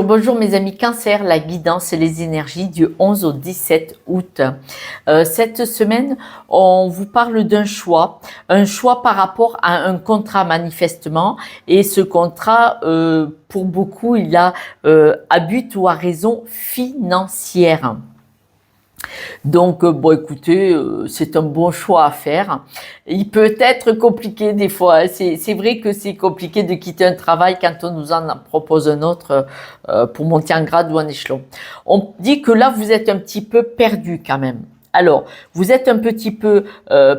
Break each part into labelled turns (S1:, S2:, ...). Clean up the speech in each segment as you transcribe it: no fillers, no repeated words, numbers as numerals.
S1: Bonjour mes amis Cancer, la guidance et les énergies du 11 au 17 août. Cette semaine, on vous parle d'un choix, un choix par rapport à un contrat manifestement. Et ce contrat, pour beaucoup, il a à but ou à raison financière. Donc, bon, écoutez, c'est un bon choix à faire. Il peut être compliqué des fois. C'est vrai que c'est compliqué de quitter un travail quand on nous en propose un autre pour monter en grade ou en échelon. On dit que là, vous êtes un petit peu perdu quand même. Alors, vous êtes un petit peu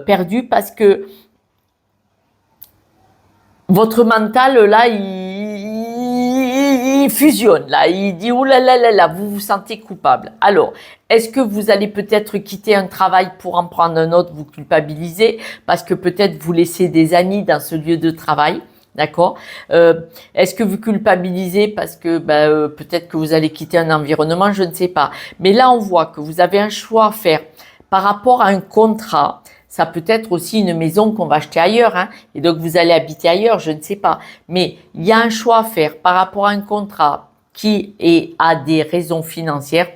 S1: perdu parce que votre mental, là, il fusionne, là, il dit, oh là là là là, vous vous sentez coupable. Alors, est-ce que vous allez peut-être quitter un travail pour en prendre un autre, vous culpabilisez, parce que peut-être vous laissez des amis dans ce lieu de travail, d'accord? Est-ce que vous culpabilisez parce que peut-être que vous allez quitter un environnement, je ne sais pas. Mais là, on voit que vous avez un choix à faire par rapport à un contrat. Ça peut être aussi une maison qu'on va acheter ailleurs, hein, et donc vous allez habiter ailleurs, je ne sais pas. Mais il y a un choix à faire par rapport à un contrat qui a des raisons financières.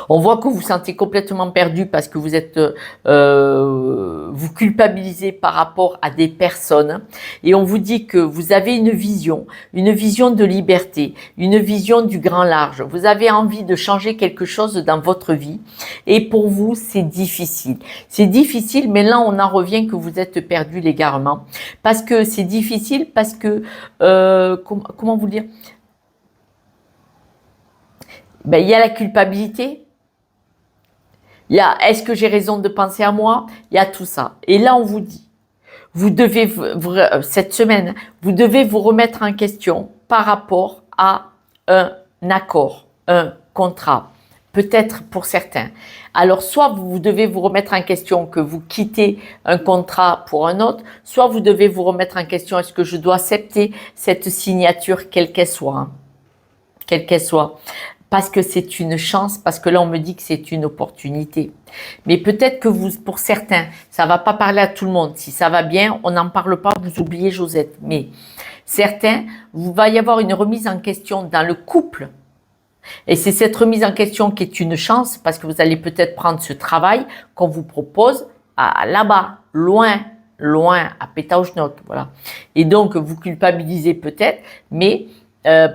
S1: On voit que vous vous sentez complètement perdu parce que vous êtes, vous culpabilisez par rapport à des personnes, et on vous dit que vous avez une vision de liberté, une vision du grand large. Vous avez envie de changer quelque chose dans votre vie, et pour vous c'est difficile. C'est difficile, mais là on en revient que vous êtes perdu l'égarement, parce que c'est difficile, parce que comment vous dire? Ben, il y a la culpabilité, il y a est-ce que j'ai raison de penser à moi, il y a tout ça. Et là on vous dit, vous devez, cette semaine, vous devez vous remettre en question par rapport à un accord, un contrat, peut-être pour certains. Alors soit vous devez vous remettre en question que vous quittez un contrat pour un autre, soit vous devez vous remettre en question, est-ce que je dois accepter cette signature, quelle qu'elle soit, hein, quelle qu'elle soit, parce que c'est une chance, parce que là on me dit que c'est une opportunité. Mais peut-être que vous, pour certains, ça va pas parler à tout le monde. Si ça va bien, on n'en parle pas, vous oubliez Josette. Mais certains, il va y avoir une remise en question dans le couple. Et c'est cette remise en question qui est une chance, parce que vous allez peut-être prendre ce travail qu'on vous propose là-bas, loin, à Pétaouchnok, voilà. Et donc, vous culpabilisez peut-être, mais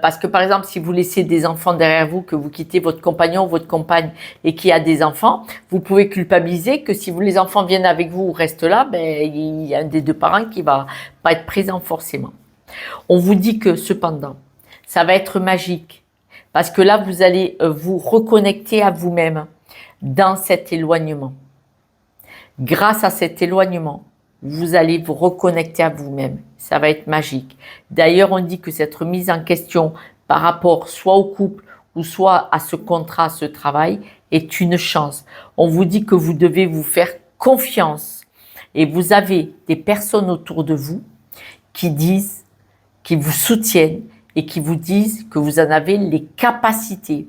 S1: parce que par exemple, si vous laissez des enfants derrière vous, que vous quittez votre compagnon ou votre compagne et qui a des enfants, vous pouvez culpabiliser que si les enfants viennent avec vous ou restent là, il y a un des deux parents qui va pas être présent forcément. On vous dit que cependant, ça va être magique, parce que là, vous allez vous reconnecter à vous-même dans cet éloignement. Grâce à cet éloignement, vous allez vous reconnecter à vous-même. Ça va être magique. D'ailleurs, on dit que cette remise en question par rapport soit au couple ou soit à ce contrat, ce travail, est une chance. On vous dit que vous devez vous faire confiance. Et vous avez des personnes autour de vous qui disent, qui vous soutiennent et qui vous disent que vous en avez les capacités.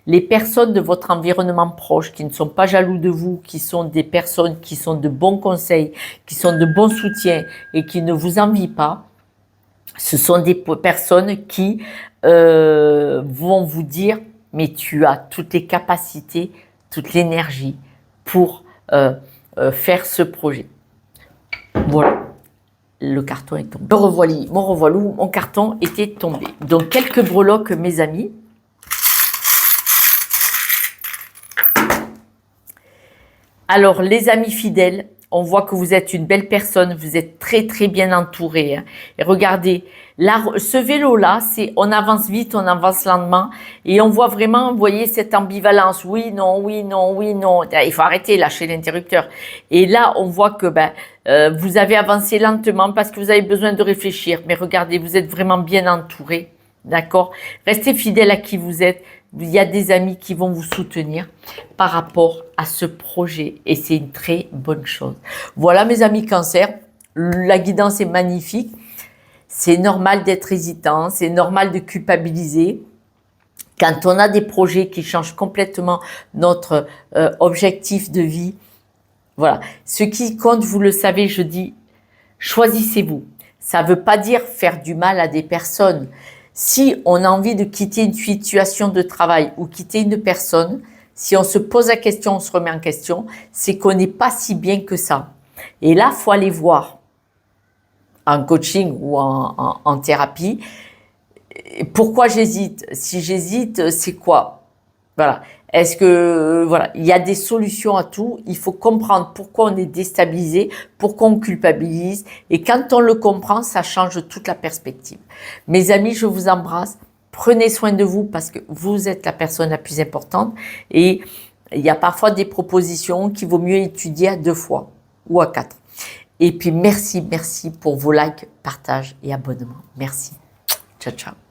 S1: Les personnes de votre environnement proche qui ne sont pas jaloux de vous, qui sont des personnes qui sont de bons conseils, qui sont de bons soutiens et qui ne vous envient pas, ce sont des personnes qui vont vous dire « mais tu as toutes les capacités, toute l'énergie pour faire ce projet ». Voilà. Le carton est tombé. Me revoilà, mon carton était tombé. Donc, quelques breloques, mes amis. Alors, les amis fidèles, on voit que vous êtes une belle personne, vous êtes très très bien entouré, hein. Et regardez, là, ce vélo-là, c'est on avance vite, on avance lentement, et on voit vraiment, vous voyez, cette ambivalence. Oui, non, oui, non, oui, non. Il faut arrêter, lâcher l'interrupteur. Et là, on voit que vous avez avancé lentement parce que vous avez besoin de réfléchir. Mais regardez, vous êtes vraiment bien entouré, d'accord? Restez fidèle à qui vous êtes. Il y a des amis qui vont vous soutenir par rapport à ce projet et c'est une très bonne chose. Voilà mes amis Cancer, la guidance est magnifique. C'est normal d'être hésitant, c'est normal de culpabiliser. Quand on a des projets qui changent complètement notre objectif de vie, voilà. Ce qui compte, vous le savez, je dis, choisissez-vous. Ça ne veut pas dire faire du mal à des personnes. Si on a envie de quitter une situation de travail ou quitter une personne, si on se pose la question, on se remet en question, c'est qu'on n'est pas si bien que ça. Et là, faut aller voir en coaching ou en thérapie. Pourquoi j'hésite? Si j'hésite, c'est quoi? Voilà. Est-ce que, voilà, il y a des solutions à tout. Il faut comprendre pourquoi on est déstabilisé, pourquoi on culpabilise. Et quand on le comprend, ça change toute la perspective. Mes amis, je vous embrasse. Prenez soin de vous parce que vous êtes la personne la plus importante. Et il y a parfois des propositions qu'il vaut mieux étudier à 2 fois ou à 4. Et puis, merci pour vos likes, partages et abonnements. Merci. Ciao, ciao.